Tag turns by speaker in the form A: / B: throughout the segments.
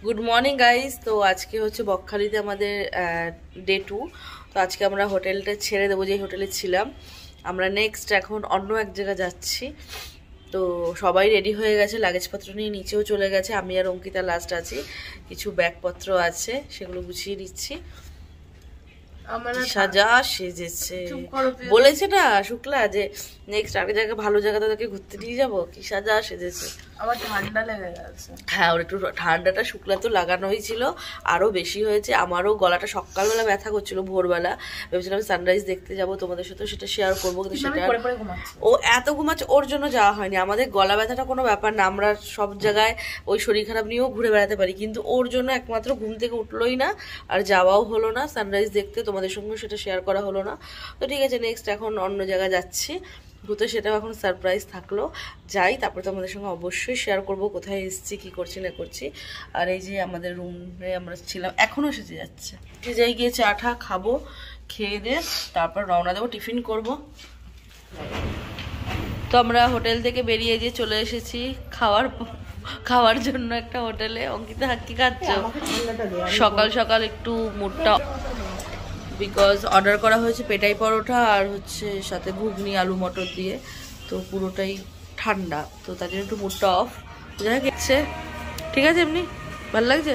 A: Good morning guys. তো আজকে হচ্ছে বকখালিতে আমাদের ডে 2। তো আজকে আমরা হোটেলটা ছেড়ে দেবো, যে হোটেলে ছিলাম। আমরা নেক্সট এখন অন্য এক জায়গায় যাচ্ছি। তো সবাই রেডি হয়ে গেছে, লাগেজপত্র নিয়ে নিচেও চলে গেছে। আমি আর অঙ্কিতা লাস্ট আছি, কিছু ব্যাগপত্র আছে সেগুলো গুছিয়ে দিচ্ছি। সাজা সেজেছে, বলেছে না শুক্লা যে নেক্সট আগে জায়গায় ভালো জায়গা তাদেরকে ঘুরতে নিয়ে যাবো। কি সাজা সেজেছে।
B: আমার ঠান্ডা লেগে গেছে।
A: হ্যাঁ, ওর একটু ঠান্ডাটা শুক্লা তো লাগানোই ছিল, আরো বেশি হয়েছে। আমারও গলাটা সকালবেলা ব্যথা করছিল, ভোরবেলা ভেবেছিলাম সানরাইজ দেখতে যাবো, তোমাদের সাথে সেটা শেয়ার করবো, কিন্তু সেটা ও এত ঘুমাচ্ছে, ওর জন্য যাওয়া হয়নি। আমাদের গলা ব্যথাটা কোনো ব্যাপার না, আমরা সব জায়গায় ওই শরীর খারাপ নিয়েও ঘুরে বেড়াতে পারি, কিন্তু ওর জন্য একমাত্র ঘুম থেকে উঠলোই না, আর যাওয়াও হলো না সানরাইজ দেখতে। তোমাদের সঙ্গে সেটা শেয়ার করা হলো না। তো ঠিক আছে, নেক্সট এখন অন্য জায়গায় যাচ্ছি ঘুরতে, সেটাও এখন সারপ্রাইজ থাকলো। যাই, তারপরে তোমাদের সঙ্গে অবশ্যই শেয়ার করব কোথায় এসেছি, কি করছি না করছি। আর এই যে আমাদের রুমে আমরা ছিলাম, এখনও সেজে যাচ্ছে। যাই, গিয়ে চা টা খাবো, খেয়ে দিয়ে তারপর রওনা দেবো, টিফিন করব। তো আমরা হোটেল থেকে বেরিয়ে যে চলে এসেছি খাওয়ার জন্য একটা হোটেলে। অঙ্কিতা কি খাচ্ছ? সকাল সকাল একটু মুডটা, বিকজ অর্ডার করা হয়েছে পেটাই পরোটা আর হচ্ছে সাথে ঘুগনি আলু মটর দিয়ে, তো পুরোটাই ঠান্ডা, তো তার জন্য একটু মুডটা অফ। যাই গেছে, ঠিক আছে, এমনি ভালো লাগছে।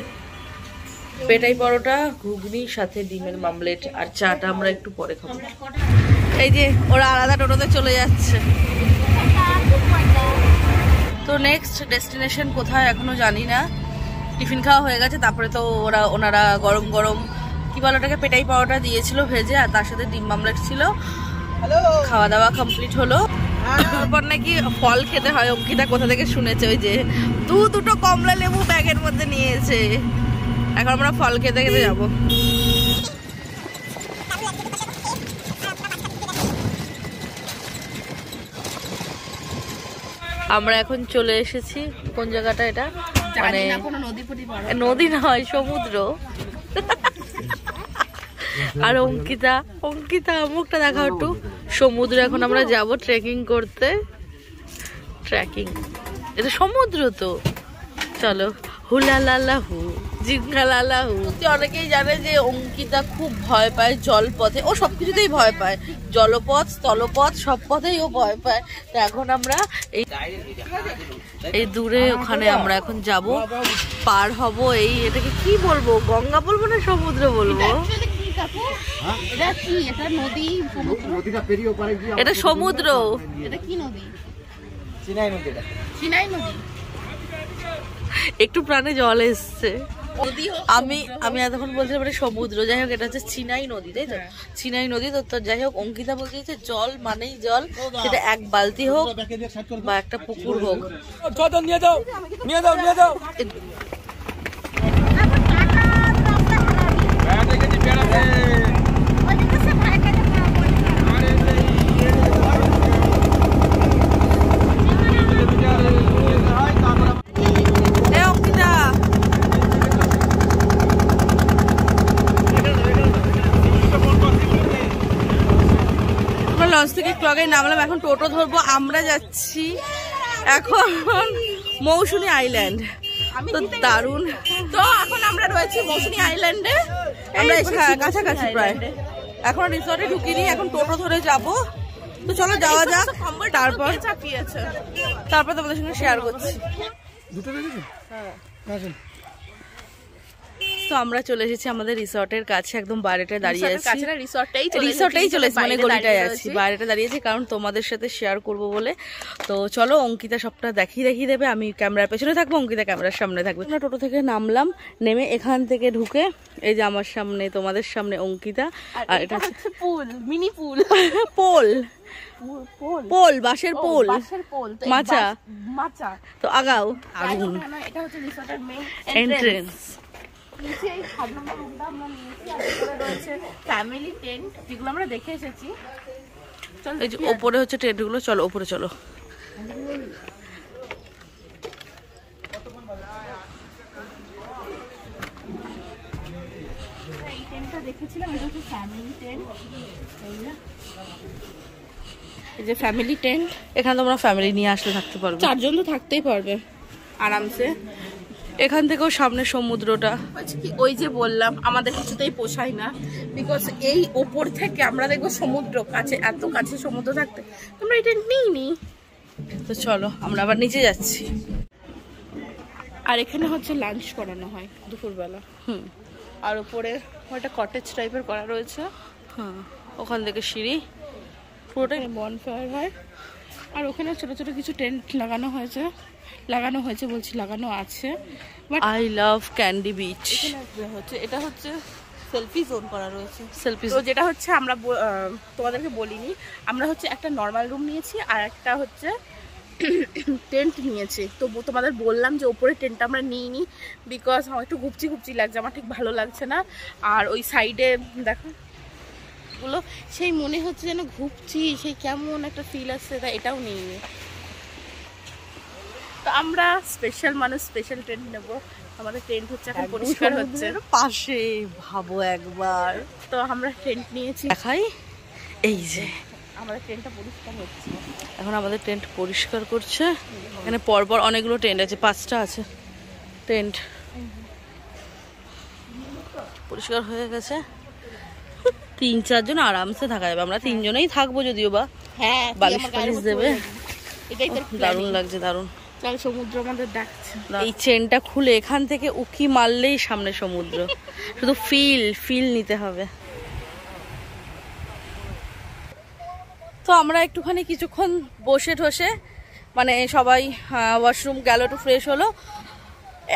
A: পেটাই পরোটা, ঘুগনি, সাথে ডিমের মামলেট, আর চাটা আমরা একটু পরে খাবো। এই যে ওরা আলাদা টোটোতে চলে যাচ্ছে। তো নেক্সট ডেস্টিনেশন কোথায় এখনো জানি না। টিফিন খাওয়া হয়ে গেছে, তারপরে তো ওনারা গরম গরম কি বলে ওটাকে, পেটাই পাওয়াটা দিয়েছিল ভেজে, আর তার সাথে ডিম মামলেট ছিল। খাওয়া দাওয়া কমপ্লিট হলো। তারপর নাকি ফল খেতে হয়, অঙ্কিতা কোথা থেকে শুনেছে, ওই যে দুটো কমলা লেবু ব্যাগের মধ্যে নিয়েছে। এখন আমরা ফল খেতে খেতে যাবো। আমরা এখন চলে এসেছি কোন জায়গাটা, এটা মানে নদী নয়, সমুদ্র। আর অঙ্কিতা মুখটা দেখা একটু। সমুদ্র এখন আমরা যাব ট্রেকিং করতে। ট্রেকিং, এটা সমুদ্র তো। চলো, হুলালালাহু জিঙ্গালালাহু। অনেকেই জানে যে অঙ্কিতা খুব ভয় পায় জলপথে, ও সবকিছুতেই ভয় পায়, জলপথ স্থলপথ সব পথেই ও ভয় পায়। তো এখন আমরা এই দূরে ওখানে আমরা এখন যাব, পার হব। এটাকে কি বলবো, গঙ্গা বলবো না সমুদ্র বলবো? এটা সমুদ্র।
B: এটা কি নদী?
C: চিনাই নদী।
A: একটু প্রাণে জল এসছে। আমি এতক্ষণ বলছিলাম এটা সমুদ্র, যাই হোক এটা হচ্ছে চিনাই নদী, তাই তো? চিনাই নদী। তো যাই হোক, অঙ্কিতা বলছে জল মানেই জল, সেটা এক বালতি হোক বা একটা পুকুর হোক। লঞ্চ থেকে একটু আগে নামলাম, এখন টোটো ধরবো। আমরা যাচ্ছি এখন মৌসুমী আইল্যান্ড। তো দারুণ। তো এখন আমরা রয়েছি মৌসুমী আইল্যান্ডে, আমরা কাছাকাছি প্রায়। এখন রিসর্টে ঢুকিনি, এখন টোটো ধরে যাব। তো চলো যাওয়া যাক, তারপর তোমাদের সঙ্গে শেয়ার করছি। তো আমরা চলে এসেছি আমাদের রিসর্টের কাছে, একদম বাইরেটায় দাঁড়িয়ে আছি। রিসর্টেই চলে এসেছি, মানে গলিটায় আছি, বাইরেটা দাঁড়িয়েছি, কারণ তোমাদের সাথে শেয়ার করব বলে। তো চলো, অঙ্কিতা সবটা দেখিয়ে দেবে, আমি ক্যামেরার পেছনে থাকবো, অঙ্কিতা ক্যামেরার সামনে থাকবে। আমরা টোটো থেকে নামলাম, নেমে এখান থেকে ঢুকে এই যে আমার সামনে, তোমাদের সামনে অঙ্কিতা, আর এটা হচ্ছে পুল, মিনি পুল, পোল, বাঁশের পোল, মাচা। তো আগাও, আগুন, এটা হচ্ছে রিসর্টের মেইন এন্ট্রেন্স।
B: ফ্যামিলি টেন্ট যেগুলো আমরা দেখে এসেছি।
A: এই যে ওপরে হচ্ছে টেন্টগুলো, চলো ওপরে চলো।
B: এই টেন্টটা দেখেছিলাম, এটা হচ্ছে ফ্যামিলি টেন্ট।
A: এই যে ফ্যামিলি টেন্ট, এখানে তোমরা ফ্যামিলি নিয়ে আসলে থাকতে পারবে,
B: 4 জন তো থাকতেই পারবে আরামসে।
A: এখান থেকেও সামনে সমুদ্রটা।
B: কি ওই যে বললাম আমাদের কিছুতেই পোষায় না, বিকজ এই ওপর থেকে আমরা দেখবো সমুদ্র কাছে, এত কাছে সমুদ্র থাকতে তোমরা এটা নিইনি।
A: তো চলো আমরা আবার নিচে যাচ্ছি।
B: আর এখানে হচ্ছে লাঞ্চ করানো হয় দুপুরবেলা। আর উপরে একটা কটেজ টাইপের করা রয়েছে।
A: হ্যাঁ, ওখান থেকে সিঁড়ি, পুরোটাই
B: বনফায়ার হয়। আর ওখানে ছোট ছোট কিছু টেন্ট লাগানো হয়েছে, লাগানো আছে।
A: I love candy beach.
B: হচ্ছে এটা হচ্ছে সেলফি জোন করা রয়েছে।
A: সেলফি
B: তো যেটা হচ্ছে আমরা তোমাদেরকে বলিনি, আমরা হচ্ছে একটা নর্মাল রুম নিয়েছি আর একটা হচ্ছে টেন্ট নিয়েছি। তো তোমাদের বললাম যে ওপরে টেন্টটা আমরা নিইনি, বিকজ আমার একটু ঘুপচি লাগছে, আমার ঠিক ভালো লাগছে না। আর ওই সাইডে দেখো গুলো সেই মনে হচ্ছে যেন ঘুপচি, সেই কেমন একটা ফিল আসছে, তাই এটাও নিইনি। তো আমরা স্পেশাল মানুষ, স্পেশাল টেন্ট নেব। আমাদের টেন্ট হচ্ছে এখন পরিষ্কার হচ্ছে
A: পাশে, ভাবো একবার।
B: তো আমরা টেন্ট নিয়েছি,
A: দেখাই, এই যে
B: আমাদের টেন্টটা পরিষ্কার হচ্ছে
A: এখন। আমাদের টেন্ট পরিষ্কার করছে। এখানে পরপর অনেকগুলো টেন্ট আছে, 5টা আছে টেন্ট। পরিষ্কার হয়ে গেছে। 3-4 জন আরামসে থাকা যাবে। আমরা 3 জনেই থাকবো যদিও বা।
B: হ্যাঁ,
A: বালিশ ফালিশ দেবে।
B: এটাই তো
A: দারুণ লাগছে, দারুণ।
B: চল সমুদ্র আমাদের ডাকছে।
A: এই চেনটা খুলে এখান থেকে উকি মারলেই সামনে সমুদ্র। শুধু ফিল নিতে হবে। তো আমরা একটুখানি কিছুক্ষণ বসে ঠসে, মানে সবাই ওয়াশরুম গেল, একটু ফ্রেশ হলো।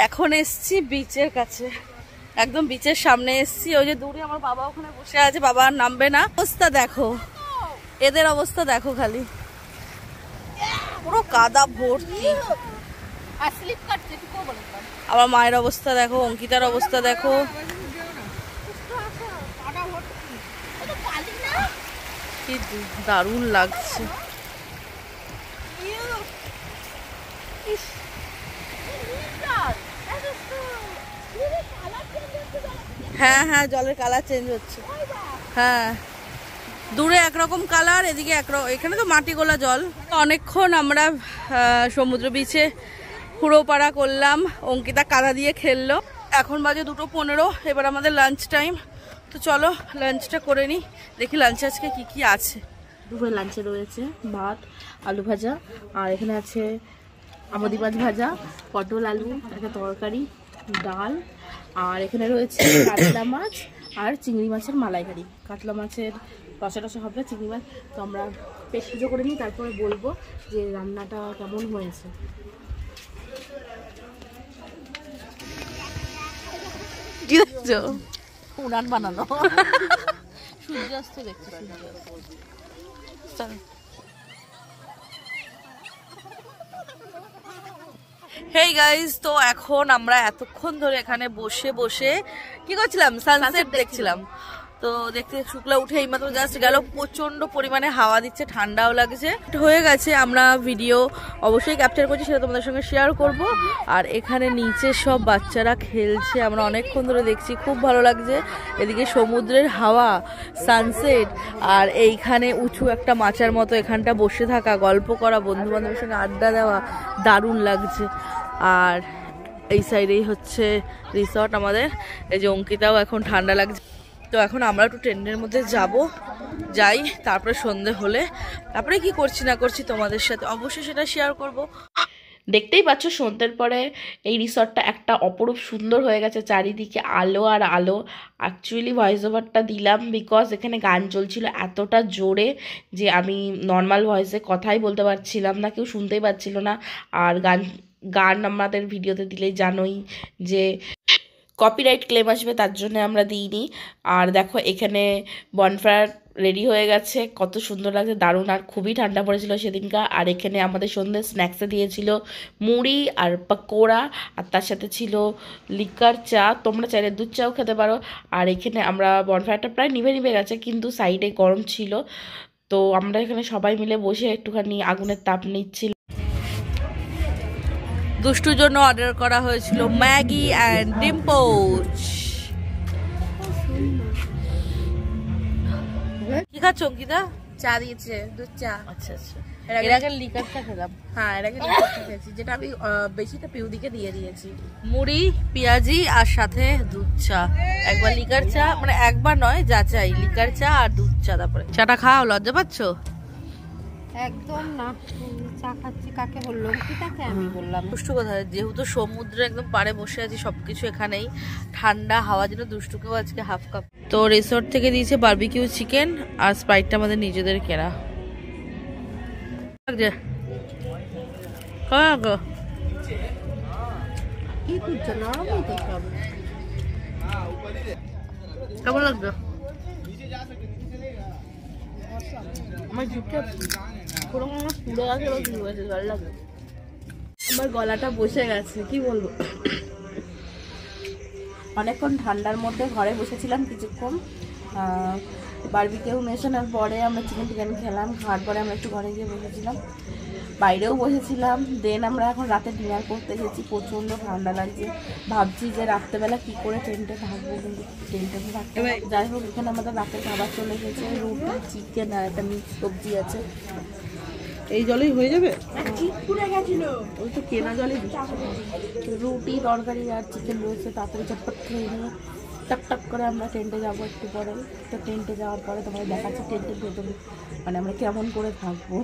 A: এখন এসছি বিচের কাছে, একদম বিচের সামনে এসছি। ওই যে দূরে আমার বাবা ওখানে বসে আছে, বাবা আর নামবে না। অবস্থা দেখো, এদের অবস্থা দেখো, খালি পুরো কাদা ভর্তি। আমার মায়ের অবস্থা দেখো, অঙ্কিতার অবস্থা দেখো। কি দারুণ লাগছে। হ্যাঁ হ্যাঁ, জলের কালার চেঞ্জ হচ্ছে। হ্যাঁ, দূরে একরকম কালার, এদিকে একরকম। এখানে তো মাটি গোলা জল। অনেকক্ষণ আমরা সমুদ্র বিচে হুড়োপাড়া করলাম, অঙ্কিতা কাদা দিয়ে খেললো। এখন বাজে 2:15, এবার আমাদের লাঞ্চ টাইম। তো চলো লাঞ্চটা করে নিই, দেখি লাঞ্চে আজকে কি কি আছে।
B: দুপুরে লাঞ্চে রয়েছে ভাত, আলু ভাজা, আর এখানে আছে আমুদি মাছ ভাজা, পটল আলু, একটা তরকারি, ডাল, আর এখানে রয়েছে কাতলা মাছ আর চিংড়ি মাছের মালাইকারি। কাতলা মাছের রসা হবে, চিংড়ি মাছ। তো আমরা পেট পুজো করে নিই, তারপরে বলবো যে রান্নাটা কেমন হয়েছে।
A: কি দেখছো?
B: উড়ান বানানো, সূর্যাস্ত দেখছি।
A: হেই গাইজ, তো এখন আমরা এতক্ষণ ধরে এখানে বসে বসে কি করছিলাম? সানসেট দেখছিলাম। তো দেখতে শুক্লা উঠে এইমাত্র জাস্ট গেল। প্রচন্ড পরিমাণে হাওয়া দিচ্ছে, ঠান্ডাও লাগছে। হয়ে গেছে, আমরা ভিডিও অবশ্যই ক্যাপচার করছি, সেটা তোমাদের সঙ্গে শেয়ার করব। আর এখানে নিচে সব বাচ্চারা খেলছে, আমরা অনেকক্ষণ ধরে দেখছি, খুব ভালো লাগছে। এদিকে সমুদ্রের হাওয়া, সানসেট, আর এইখানে উঁচু একটা মাচার মতো, এখানটা বসে থাকা, গল্প করা, বন্ধু বান্ধবের সঙ্গে আড্ডা দেওয়া, দারুণ লাগছে। আর এই সাইডেই হচ্ছে রিসর্ট আমাদের। এই যে অঙ্কিতাও এখন ঠান্ডা লাগছে। তো এখন আমরা একটু ট্রেনের মধ্যে যাই, তারপরে সন্ধে হলে তারপরে কি করছি না করছি তোমাদের সাথে অবশ্যই সেটা শেয়ার করব।
B: দেখতেই পাচ্ছ সন্ধ্যের পরে এই রিসর্টটা একটা অপরূপ সুন্দর হয়ে গেছে, চারিদিকে আলো আর আলো। অ্যাকচুয়ালি ভয়েস ওভারটা দিলাম বিকজ এখানে গান চলছিল এতটা জোরে যে আমি নর্মাল ভয়েসে কথাই বলতে পারছিলাম না, কেউ শুনতেই পাচ্ছিল না। আর গান আমাদের ভিডিওতে দিলেই জানোই যে কপিরাইট ক্লেম আসবে, তার জন্য আমরা দিইনি। আর দেখো এখানে বনফায়ার রেডি হয়ে গেছে, কত সুন্দর লাগছে, দারুণ। আর খুবই ঠান্ডা পড়েছিল সেদিনকা। আর এখানে আমাদের সন্ধ্যে স্ন্যাক্সে দিয়েছিল মুড়ি আর পকোড়া, আর তার সাথে ছিল লিকার চা, তোমরা চাইলে দুধ চাও খেতে পারো। আর এখানে আমরা বনফায়ারটা প্রায় নিভে গেছে, কিন্তু সাইডে গরম ছিল। তো আমরা এখানে সবাই মিলে বসে একটুখানি আগুনের তাপ নিচ্ছিল।
A: দুষ্টুর জন্য অর্ডার করা হয়েছিল ম্যাগি অ্যান্ড ডিম পোচ। কি খাচ্ছ অঙ্কিতা?
B: চা দিয়েছে, দুধ চা।
A: আচ্ছা আচ্ছা,
B: এর আগে লিকারটা খেলাম। হ্যাঁ, এর আগে লিকারটা খেয়েছি, যেটা আমি বেশিটা পিউদিকে দিয়ে দিয়েছি।
A: মুড়ি, পেঁয়াজি আর সাথে দুধ চা। একবার লিকার চা, মানে একবার নয়, যা চাই লিকার চা আর দুধ চা। তারপরে চাটা খাও, লজ্জা পাচ্ছ?
C: একদম না, চা খাচ্ছি কাকে বললাম, কি তাকে আমি বললাম।
A: দুষ্টু কোথায়? যেহেতু সমুদ্রে একদম পাড়ে বসে আছি, সবকিছু এখানেই ঠান্ডা হাওয়ার জন্য দুষ্টুকেও আজকে হাফ কাপ। তো রিসোর্ট থেকে দিয়েছে বারবিকিউ চিকেন আর স্প্রাইটটা আমাদের নিজেদের কেনা।
C: কি করছো? নরমই তো সব।
A: কেমন লাগবে?
B: আমার গলাটা বসে গেছে, কি বলবো। অনেকক্ষণ ঠান্ডার মধ্যে ঘরে বসেছিলাম কিছুক্ষণ, বারবিকিউ নেশনের পরে আমরা চিকেন টিকেন খেলাম। খাওয়ার পরে আমরা একটু ঘরে গিয়ে বসেছিলাম, বাইরেও বসেছিলাম। দেন আমরা এখন রাতে ডিনার করতে গেছি। প্রচণ্ড ঠান্ডা লাগছে, ভাবছি যে রাত্রেবেলা কি করে টেন্টে থাকবো, কিন্তু টেন্টে থাকতে। যাই হোক, এখানে আমাদের রাতের খাবার চলে গেছে, রুটি, চিকেন আর একটা মিক্স সবজি আছে।
A: এই জলেই হয়ে যাবে?
B: ওই তো কেনা জলে রুটি, তরকারি আর চিকেন রয়েছে। তাড়াতাড়ি চটপট খেয়ে নিয়ে টাক টাক করে আমরা টেন্টে যাবো একটু পরে। তো টেন্টে যাওয়ার পরে তোমাদের দেখাচ্ছি টেন্টের ভেতরে মানে আমরা কেমন করে থাকবো।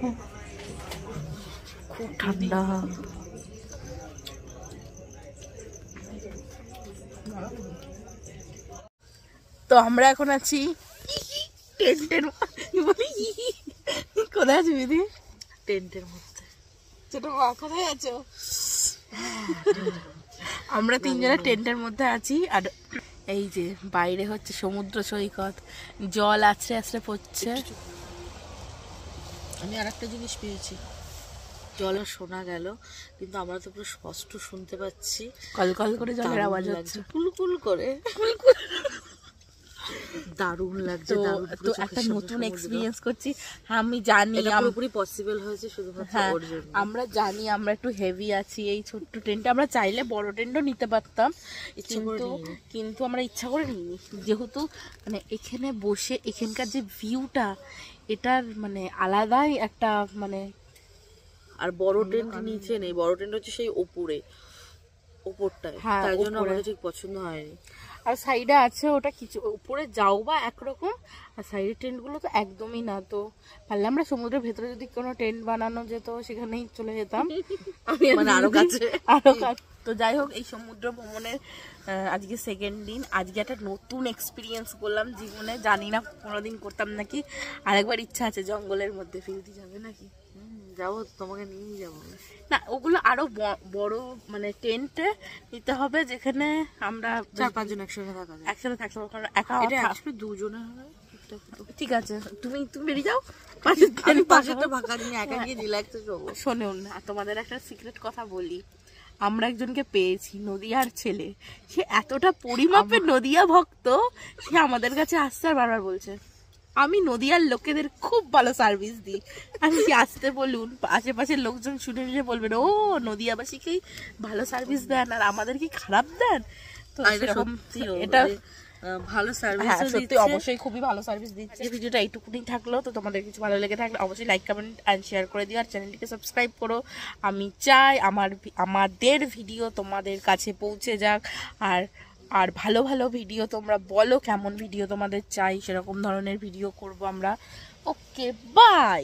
A: খুব ঠান্ডা।
B: তো আমরা এখন আছি টেন্টের, কোথায় আছি দিদি?
A: টেন্টের মধ্যে।
B: ছোট মা কোথায় আছো? আমরা তিনজনের টেন্টের মধ্যে আছি। আর এই যে বাইরে হচ্ছে সমুদ্র সৈকত, জল আছড়ে আছড়ে পড়ছে।
A: আমি আর একটা জিনিস পেয়েছি, জলও শোনা গেল কিন্তু আমরা তো পুরো স্পষ্ট শুনতে পাচ্ছি।
B: কলকল করে জলের আওয়াজ হচ্ছে,
A: কুলকুল করে। দারুণ লাগছে।
B: তো একটা নতুন এক্সপেরিয়েন্স করছি। আমি জানি
A: পুরোপুরি পসিবল হয়েছে শুধুমাত্র ওর জন্য।
B: আমরা জানি আমরা একটু হেভি আছি এই ছোট্ট টেন্টে। আমরা চাইলে বড় টেন্টও নিতে পারতাম, কিন্তু আমরা ইচ্ছা করে নিইনি। যেহেতু মানে এখানে বসে এখানকার যে ভিউটা, এটার মানে আলাদাই একটা মানে।
A: আর বড় টেন্ট নিচে নেই, বড় টেন্ট হচ্ছে সেই ওপরটায়, তাই জন্য আমাদের ঠিক পছন্দ হয়নি।
B: আর সাইডে আছে ওটা কিছু, উপরে যাও বা একরকম, আর সাইডের টেন্টগুলো তো একদমই না। তো পারলে আমরা সমুদ্রের ভেতরে যদি কোনো টেন্ট বানানো যেত সেখানেই চলে যেতাম। আমি
A: মানে আরো কাছে।
B: তো যাই হোক, এই সমুদ্র ভ্রমণের আজকে সেকেন্ড দিন। আজকে একটা নতুন এক্সপিরিয়েন্স করলাম জীবনে, জানি না কোনোদিন করতাম নাকি। আরেকবার ইচ্ছা আছে জঙ্গলের মধ্যে। ফিরতে যাবে নাকি?
A: যাবো, তোমাকে নিয়েই যাবো।
B: না, ওগুলো আরো বড় মানে টেন্টে নিতে হবে, যেখানে আমরা
A: 4-5 জন একসাথে থাকা যায়।
B: একসাথে থাকতে পারবো। একা
A: দুজনে হবে।
B: ঠিক আছে, তুমি বেরিয়ে যাও,
A: পাশেরটা ফাঁকা নিয়ে একা গিয়ে রিল্যাক্সে শোবো।
B: শোনেও না, তোমাদের একটা সিক্রেট কথা বলি। আমরা একজনকে পেয়েছি, নদিয়ার ছেলে। সে এতটা পরিমাপের নদিয়া ভক্ত, সে আমাদের কাছে আসছে আর বারবার বলছে আমি নদিয়ার লোকেদের খুব ভালো সার্ভিস দিই। আমি কি আসতে বলুন, আশেপাশের লোকজন শুনে নিয়ে বলবেন ও নদিয়াবাসীকেই ভালো সার্ভিস দেন আর আমাদের কি খারাপ দেন। তো এরকম এটা
A: ভালো সার্ভিস,
B: সত্যি অবশ্যই খুবই ভালো সার্ভিস দিচ্ছে। ভিডিওটা এইটুকুনি থাকলো। তো তোমাদের কিছু ভালো লেগে থাকলে অবশ্যই লাইক, কমেন্ট এন্ড শেয়ার করে দিও, আর চ্যানেলটিকে সাবস্ক্রাইব করো। আমি চাই আমাদের ভিডিও তোমাদের কাছে পৌঁছে যাক। আর ভালো ভালো ভিডিও তোমরা বলো কেমন ভিডিও তোমাদের চাই, সেরকম ধরনের ভিডিও করব আমরা। ওকে, বাই।